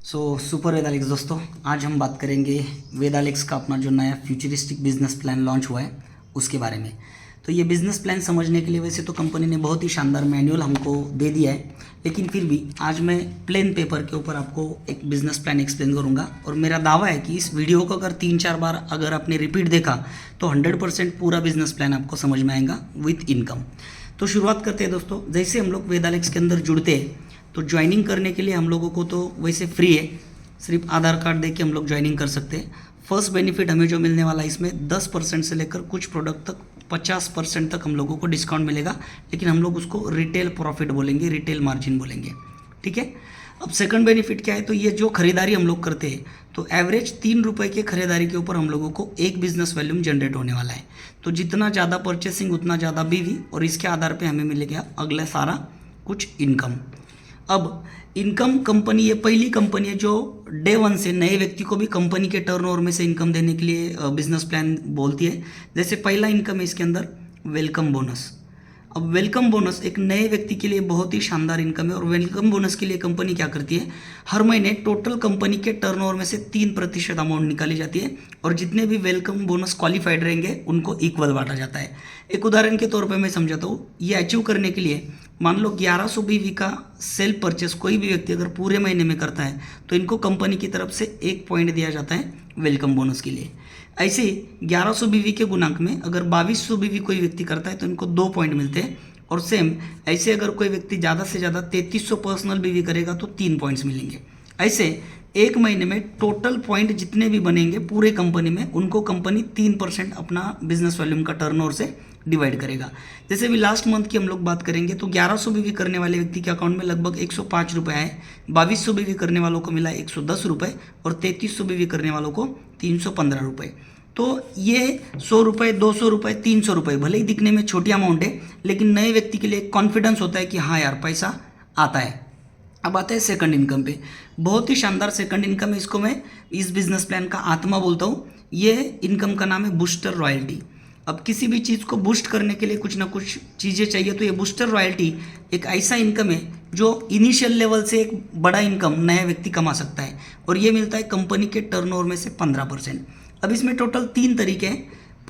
Super वेदालिक्स दोस्तों, आज हम बात करेंगे वेदालिक्स का अपना जो नया फ्यूचरिस्टिक बिजनेस प्लान लॉन्च हुआ है उसके बारे में। तो ये बिजनेस प्लान समझने के लिए वैसे तो कंपनी ने बहुत ही शानदार मैनुअल हमको दे दिया है, लेकिन फिर भी आज मैं प्लेन पेपर के ऊपर आपको एक बिजनेस प्लान एक्सप्लेन करूंगा। और मेरा दावा है कि इस वीडियो को अगर 3-4 बार अगर आपने रिपीट देखा तो 100% पूरा बिजनेस प्लान आपको समझ में आएगा विथ इनकम। तो शुरुआत करते हैं दोस्तों। जैसे हम लोग वेदालिक्स के अंदर जुड़ते हैं तो ज्वाइनिंग करने के लिए हम लोगों को तो वैसे फ्री है, सिर्फ आधार कार्ड दे के हम लोग ज्वाइनिंग कर सकते हैं। फर्स्ट बेनिफिट हमें जो मिलने वाला है इसमें 10% से लेकर कुछ प्रोडक्ट तक 50% तक हम लोगों को डिस्काउंट मिलेगा, लेकिन हम लोग उसको रिटेल प्रॉफिट बोलेंगे, रिटेल मार्जिन बोलेंगे, ठीक है। अब सेकंड बेनिफिट क्या है, तो ये जो खरीदारी हम लोग करते हैं तो एवरेज 3 रुपये के खरीदारी के ऊपर हम लोगों को एक बिजनेस वैल्यूम जनरेट होने वाला है। तो जितना ज़्यादा परचेसिंग उतना ज़्यादा बीवी, और इसके आधार पर हमें मिलेगा अगला सारा कुछ इनकम। अब इनकम कंपनी, ये पहली कंपनी है जो डे वन से नए व्यक्ति को भी कंपनी के टर्नओवर में से इनकम देने के लिए बिजनेस प्लान बोलती है। जैसे पहला इनकम है इसके अंदर वेलकम बोनस। अब वेलकम बोनस एक नए व्यक्ति के लिए बहुत ही शानदार इनकम है, और वेलकम बोनस के लिए कंपनी क्या करती है, हर महीने टोटल कंपनी के टर्नओवर में से 3% अमाउंट निकाली जाती है, और जितने भी वेलकम बोनस क्वालिफाइड रहेंगे उनको इक्वल बांटा जाता है। एक उदाहरण के तौर पे मैं समझाता हूँ। ये अचीव करने के लिए मान लो 1100 बीवी का सेल परचेस कोई भी व्यक्ति अगर पूरे महीने में करता है तो इनको कंपनी की तरफ से 1 पॉइंट दिया जाता है वेलकम बोनस के लिए। ऐसे 1100 बीवी के गुणांक में अगर 2200 बीवी कोई व्यक्ति करता है तो इनको 2 पॉइंट मिलते हैं, और सेम ऐसे अगर कोई व्यक्ति ज़्यादा से ज़्यादा 3300 पर्सनल बीवी करेगा तो 3 पॉइंट्स मिलेंगे। ऐसे एक महीने में टोटल पॉइंट जितने भी बनेंगे पूरे कंपनी में उनको कंपनी 3% अपना बिजनेस वॉल्यूम का टर्नओवर से डिवाइड करेगा। जैसे भी लास्ट मंथ की हम लोग बात करेंगे तो 1100 बीवी करने वाले व्यक्ति के अकाउंट में लगभग 105 रुपये आए, 2200 बीवी करने वालों को मिला 110 रुपये, और 3300 बीवी करने वालों को 315 रुपये। तो ये 100 रुपये, 200 रुपये, 300 रुपये भले ही दिखने में छोटी अमाउंट है, लेकिन नए व्यक्ति के लिए कॉन्फिडेंस होता है कि हाँ यार पैसा आता है। अब आते हैं सेकंड इनकम पे। बहुत ही शानदार सेकंड इनकम है, इसको मैं इस बिजनेस प्लान का आत्मा बोलता हूँ। ये इनकम का नाम है बूस्टर रॉयल्टी। अब किसी भी चीज़ को बूस्ट करने के लिए कुछ ना कुछ चीज़ें चाहिए, तो ये बूस्टर रॉयल्टी एक ऐसा इनकम है जो इनिशियल लेवल से एक बड़ा इनकम नया व्यक्ति कमा सकता है, और ये मिलता है कंपनी के टर्नओवर में से 15%। अब इसमें टोटल 3 तरीके हैं।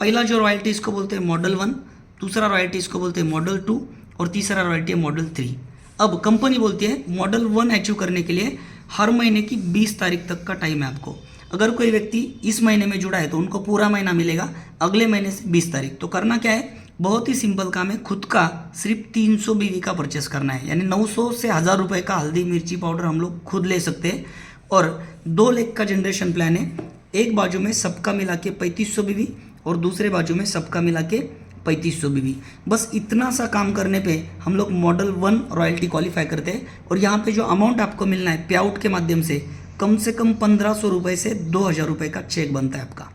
पहला जो रॉयल्टी इसको बोलते हैं मॉडल 1, दूसरा रॉयल्टी इसको बोलते हैं मॉडल 2, और तीसरा रॉयल्टी है मॉडल 3। अब कंपनी बोलती है मॉडल 1 अचीव करने के लिए हर महीने की 20 तारीख तक का टाइम है आपको। अगर कोई व्यक्ति इस महीने में जुड़ा है तो उनको पूरा महीना मिलेगा, अगले महीने से 20 तारीख। तो करना क्या है, बहुत ही सिंपल काम है, खुद का सिर्फ 300 बीवी का परचेस करना है, यानी 900 से 1000 रुपये का हल्दी मिर्ची पाउडर हम लोग खुद ले सकते हैं। और 2 लाख का जनरेशन प्लान है। एक बाजू में सबका मिला के 3500 बीवी और दूसरे बाजू में सबका मिला के 3500 बीवी। बस इतना सा काम करने पे हम लोग मॉडल 1 रॉयल्टी क्वालिफाई करते हैं, और यहाँ पे जो अमाउंट आपको मिलना है पे आउट के माध्यम से कम 1500 रुपये से 2000 रुपये का चेक बनता है आपका।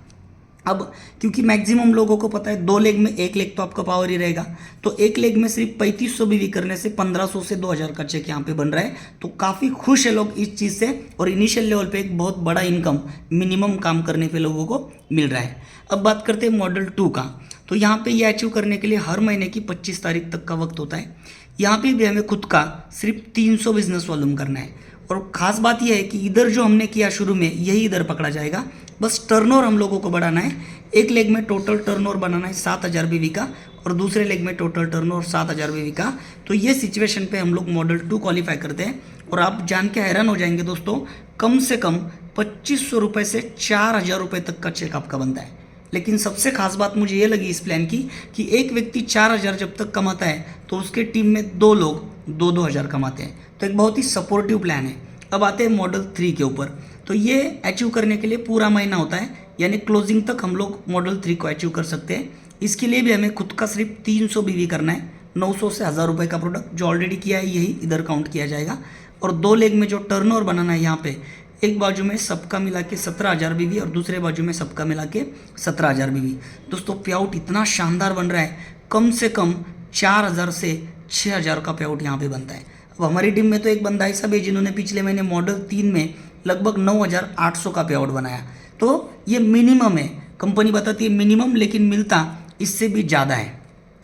अब क्योंकि मैक्सिमम लोगों को पता है 2 लेग में 1 लेग तो आपका पावर ही रहेगा, तो 1 लेग में सिर्फ 3500 बीवी करने से 1500 से 2000 का चेक यहाँ पे बन रहा है। तो काफ़ी खुश है लोग इस चीज़ से, और इनिशियल लेवल पे एक बहुत बड़ा इनकम मिनिमम काम करने पे लोगों को मिल रहा है। अब बात करते हैं मॉडल 2 का। तो यहाँ पे ये अचीव करने के लिए हर महीने की 25 तारीख तक का वक्त होता है। यहाँ पे भी हमें खुद का सिर्फ 300 बिजनेस वॉल्यूम करना है, और ख़ास बात यह है कि इधर जो हमने किया शुरू में यही इधर पकड़ा जाएगा। बस टर्नओवर हम लोगों को बढ़ाना है। एक लेग में टोटल टर्नओवर बनाना है 7000 बीवी का, और दूसरे लेग में टोटल टर्नओवर 7000 बीवी का। तो ये सिचुएशन पे हम लोग मॉडल 2 क्वालिफाई करते हैं, और आप जान के हैरान हो जाएंगे दोस्तों, कम से कम 2500 रुपये से 4000 रुपये तक का चेक आपका बनता है। लेकिन सबसे खास बात मुझे ये लगी इस प्लान की कि एक व्यक्ति 4000 जब तक कमाता है तो उसके टीम में 2 लोग 2-2 हज़ार कमाते हैं। तो एक बहुत ही सपोर्टिव प्लान है। अब आते हैं मॉडल 3 के ऊपर। तो ये अचीव करने के लिए पूरा महीना होता है, यानी क्लोजिंग तक हम लोग मॉडल 3 को अचीव कर सकते हैं। इसके लिए भी हमें खुद का सिर्फ 300 बीवी करना है। 900 से 1000 रुपये का प्रोडक्ट जो ऑलरेडी किया है यही इधर काउंट किया जाएगा, और 2 लेग में जो टर्नओवर बनाना है यहाँ पे, एक बाजू में सबका मिला के 17000 बीवी और दूसरे बाजू में सबका मिला के 17000 बीवी। दोस्तों पे आउट इतना शानदार बन रहा है, कम से कम 4000 से 6000 का पे आउट यहाँ पे बनता है। अब हमारी टीम में तो एक बंदा ऐसा भी जिन्होंने पिछले महीने मॉडल 3 में लगभग 9800 का पे आउट बनाया। तो ये मिनिमम है, कंपनी बताती है मिनिमम, लेकिन मिलता इससे भी ज़्यादा है।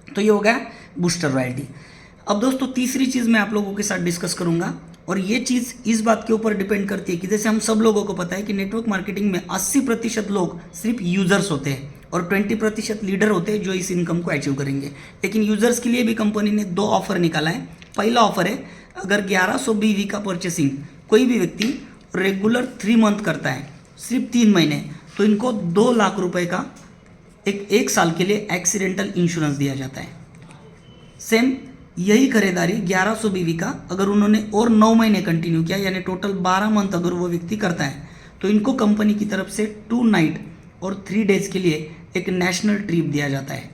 तो ये हो गया बूस्टर रॉयल्टी। अब दोस्तों तीसरी चीज़ मैं आप लोगों के साथ डिस्कस करूंगा, और ये चीज़ इस बात के ऊपर डिपेंड करती है कि जैसे हम सब लोगों को पता है कि नेटवर्क मार्केटिंग में 80% लोग सिर्फ यूजर्स होते हैं और 20% लीडर होते हैं जो इस इनकम को अचीव करेंगे। लेकिन यूजर्स के लिए भी कंपनी ने 2 ऑफर निकाला है। पहला ऑफर है, अगर 1100 BV का परचेसिंग कोई भी व्यक्ति रेगुलर 3 मंथ करता है, सिर्फ 3 महीने, तो इनको 2 लाख रुपए का एक साल के लिए एक्सीडेंटल इंश्योरेंस दिया जाता है। सेम यही खरीदारी 1100 BV का अगर उन्होंने और 9 महीने कंटिन्यू किया, यानी टोटल 12 मंथ अगर वो व्यक्ति करता है, तो इनको कंपनी की तरफ से 2 नाइट और 3 डेज के लिए एक नेशनल ट्रिप दिया जाता है।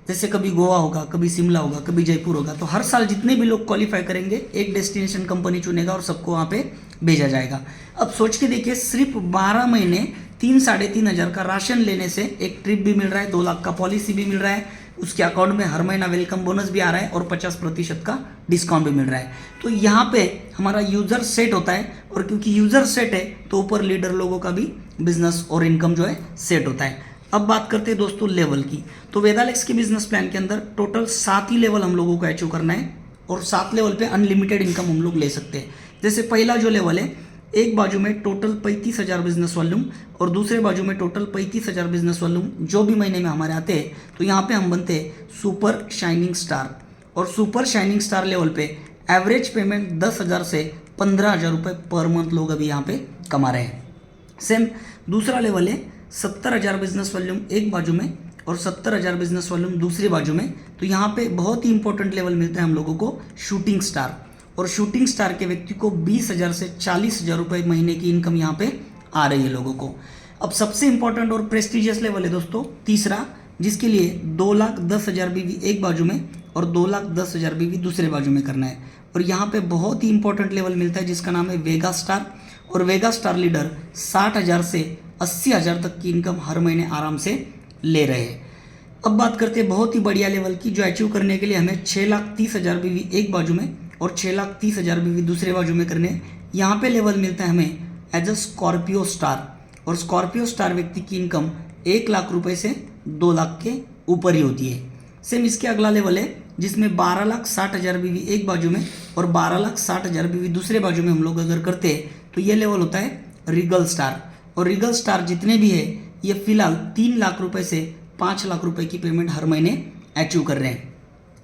जैसे कभी गोवा होगा, कभी शिमला होगा, कभी जयपुर होगा, तो हर साल जितने भी लोग क्वालिफाई करेंगे एक डेस्टिनेशन कंपनी चुनेगा और सबको वहाँ पे भेजा जाएगा। अब सोच के देखिए, सिर्फ 12 महीने 3-3.5 हज़ार का राशन लेने से एक ट्रिप भी मिल रहा है, 2 लाख का पॉलिसी भी मिल रहा है, उसके अकाउंट में हर महीना वेलकम बोनस भी आ रहा है और 50% का डिस्काउंट भी मिल रहा है। तो यहाँ पे हमारा यूजर सेट होता है, और क्योंकि यूजर सेट है तो ऊपर लीडर लोगों का भी बिजनेस और इनकम जो है सेट होता है। अब बात करते हैं दोस्तों लेवल की। तो वेदालेक्स के बिजनेस प्लान के अंदर टोटल 7 ही लेवल हम लोगों को अचीव करना है और 7 लेवल पे अनलिमिटेड इनकम हम लोग ले सकते हैं। जैसे पहला जो लेवल है, एक बाजू में टोटल 35,000 बिजनेस वॉल्यूम और दूसरे बाजू में टोटल 35,000 बिजनेस वॉल्यूम जो भी महीने में हमारे आते हैं, तो यहाँ पे हम बनते हैं सुपर शाइनिंग स्टार। और सुपर शाइनिंग स्टार लेवल पे एवरेज पेमेंट 10,000 से 15,000 रुपये पर मंथ लोग अभी यहाँ पे कमा रहे हैं। सेम दूसरा लेवल है 70,000 बिजनेस वॉल्यूम एक बाजू में और 70,000 बिजनेस वॉल्यूम दूसरी बाजू में। तो यहाँ पे बहुत ही इंपॉर्टेंट लेवल मिलता है हम लोगों को शूटिंग स्टार, और शूटिंग स्टार के व्यक्ति को 20,000 से 40,000 रुपये महीने की इनकम यहाँ पे आ रही है लोगों को। अब सबसे इंपॉर्टेंट और प्रेस्टिजियस लेवल है दोस्तों तीसरा, जिसके लिए 2,10,000 BV एक बाजू में और 2,10,000 BV दूसरे बाजू में करना है। और यहाँ पे बहुत ही इंपॉर्टेंट लेवल मिलता है जिसका नाम है वेगा स्टार, और वेगा स्टार लीडर 60,000 से 80,000 तक की इनकम हर महीने आराम से ले रहे हैं। अब बात करते हैं बहुत ही बढ़िया लेवल की, जो अचीव करने के लिए हमें 6,30,000 BV एक बाजू में और 6,30,000 BV दूसरे बाजू में करने। यहाँ पे लेवल मिलता है हमें एज अ स्कॉर्पियो स्टार, और स्कॉर्पियो स्टार व्यक्ति की इनकम 1 लाख रुपए से 2 लाख के ऊपर ही होती है। सेम इसके अगला लेवल है जिसमें 12,60,000 BV एक बाजू में और 12,60,000 BV दूसरे बाजू में हम लोग अगर करते हैं, तो ये लेवल होता है रिगल स्टार। और रिगल स्टार जितने भी है ये फिलहाल 3 लाख रुपए से 5 लाख रुपए की पेमेंट हर महीने अचीव कर रहे हैं।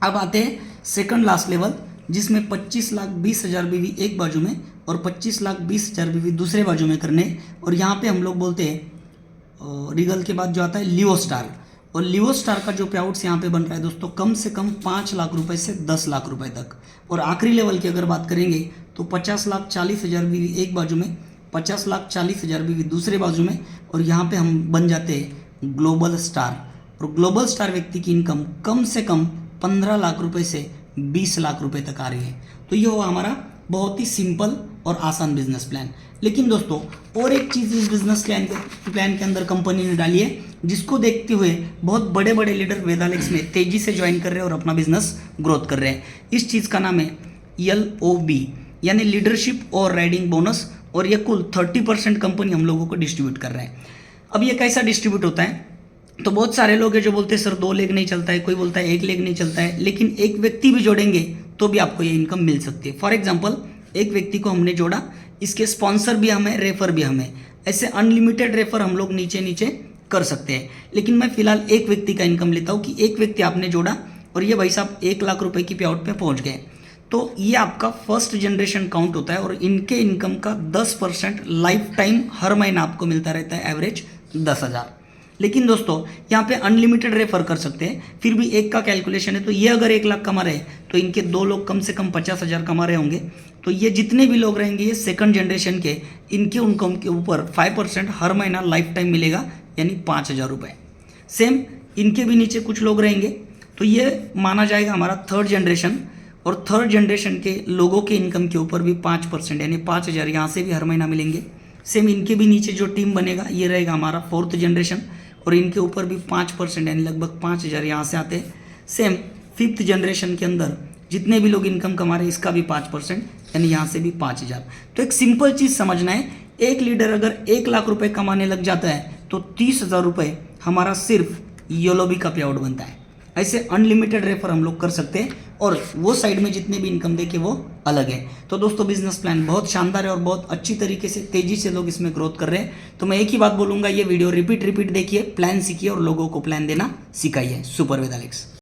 अब आते हैं सेकंड लास्ट लेवल, जिसमें 25,20,000 BV एक बाजू में और 25,20,000 BV दूसरे बाजू में करने। और यहाँ पे हम लोग बोलते हैं रिगल के बाद जो आता है लियो स्टार, और लियो स्टार का जो पे आउट्स यहाँ पे बन रहा है दोस्तों कम से कम 5 लाख रुपए से 10 लाख रुपए तक। और आखिरी लेवल की अगर बात करेंगे तो 50,40,000 BV एक बाजू में, 50,40,000 BV दूसरे बाजू में, और यहाँ पे हम बन जाते हैं ग्लोबल स्टार। और ग्लोबल स्टार व्यक्ति की इनकम कम से कम 15 लाख रुपए से 20 लाख रुपए तक आ रही है। तो ये हुआ हमारा बहुत ही सिंपल और आसान बिजनेस प्लान। लेकिन दोस्तों और एक चीज़ इस बिजनेस प्लान के अंदर कंपनी ने डाली है, जिसको देखते हुए बहुत बड़े बड़े लीडर वेदालेक्स में तेजी से ज्वाइन कर रहे हैं और अपना बिजनेस ग्रोथ कर रहे हैं। इस चीज़ का नाम है LOB, यानी लीडरशिप और राइडिंग बोनस, और ये कुल 30% कंपनी हम लोगों को डिस्ट्रीब्यूट कर रहा है। अब ये कैसा डिस्ट्रीब्यूट होता है, तो बहुत सारे लोग हैं जो बोलते हैं सर 2 लेग नहीं चलता है, कोई बोलता है 1 लेग नहीं चलता है, लेकिन एक व्यक्ति भी जोड़ेंगे तो भी आपको ये इनकम मिल सकती है। फॉर एग्जांपल एक व्यक्ति को हमने जोड़ा, इसके स्पॉन्सर भी हमें, रेफर भी हमें, ऐसे अनलिमिटेड रेफर हम लोग नीचे नीचे कर सकते हैं। लेकिन मैं फिलहाल एक व्यक्ति का इनकम लेता हूँ कि एक व्यक्ति आपने जोड़ा और ये भाई साहब 1 लाख रुपए की पे आउट पे पहुँच गए, तो ये आपका फर्स्ट जनरेशन काउंट होता है और इनके इनकम का 10% लाइफ टाइम हर महीना आपको मिलता रहता है, एवरेज 10,000। लेकिन दोस्तों यहाँ पे अनलिमिटेड रेफर कर सकते हैं, फिर भी एक का कैलकुलेशन है, तो ये अगर 1 लाख कमा रहे हैं तो इनके 2 लोग कम से कम 50,000 कमा रहे होंगे, तो ये जितने भी लोग रहेंगे ये सेकंड जनरेशन के, इनके इनकम के ऊपर 5% हर महीना लाइफ टाइम मिलेगा, यानी 5,000 रुपये। सेम इनके भी नीचे कुछ लोग रहेंगे, तो ये माना जाएगा हमारा थर्ड जनरेशन, और थर्ड जनरेशन के लोगों के इनकम के ऊपर भी 5% यानी 5,000 यहाँ से भी हर महीना मिलेंगे। सेम इनके भी नीचे जो टीम बनेगा ये रहेगा हमारा फोर्थ जनरेशन, और इनके ऊपर भी 5% यानी लगभग 5,000 यहाँ से आते हैं। सेम फिफ्थ जनरेशन के अंदर जितने भी लोग इनकम कमा रहे हैं इसका भी 5% यानी यहाँ से भी 5,000। तो एक सिंपल चीज़ समझना है, एक लीडर अगर 1 लाख रुपए कमाने लग जाता है तो 30,000 रुपये हमारा सिर्फ योलोबी का पे आउट बनता है। ऐसे अनलिमिटेड रेफर हम लोग कर सकते हैं और वो साइड में जितने भी इनकम देखे वो अलग है। तो दोस्तों बिजनेस प्लान बहुत शानदार है और बहुत अच्छी तरीके से तेजी से लोग इसमें ग्रोथ कर रहे हैं। तो मैं एक ही बात बोलूँगा, ये वीडियो रिपीट देखिए, प्लान सीखिए और लोगों को प्लान देना सिखाइए। सुपर वेद एलेक्स।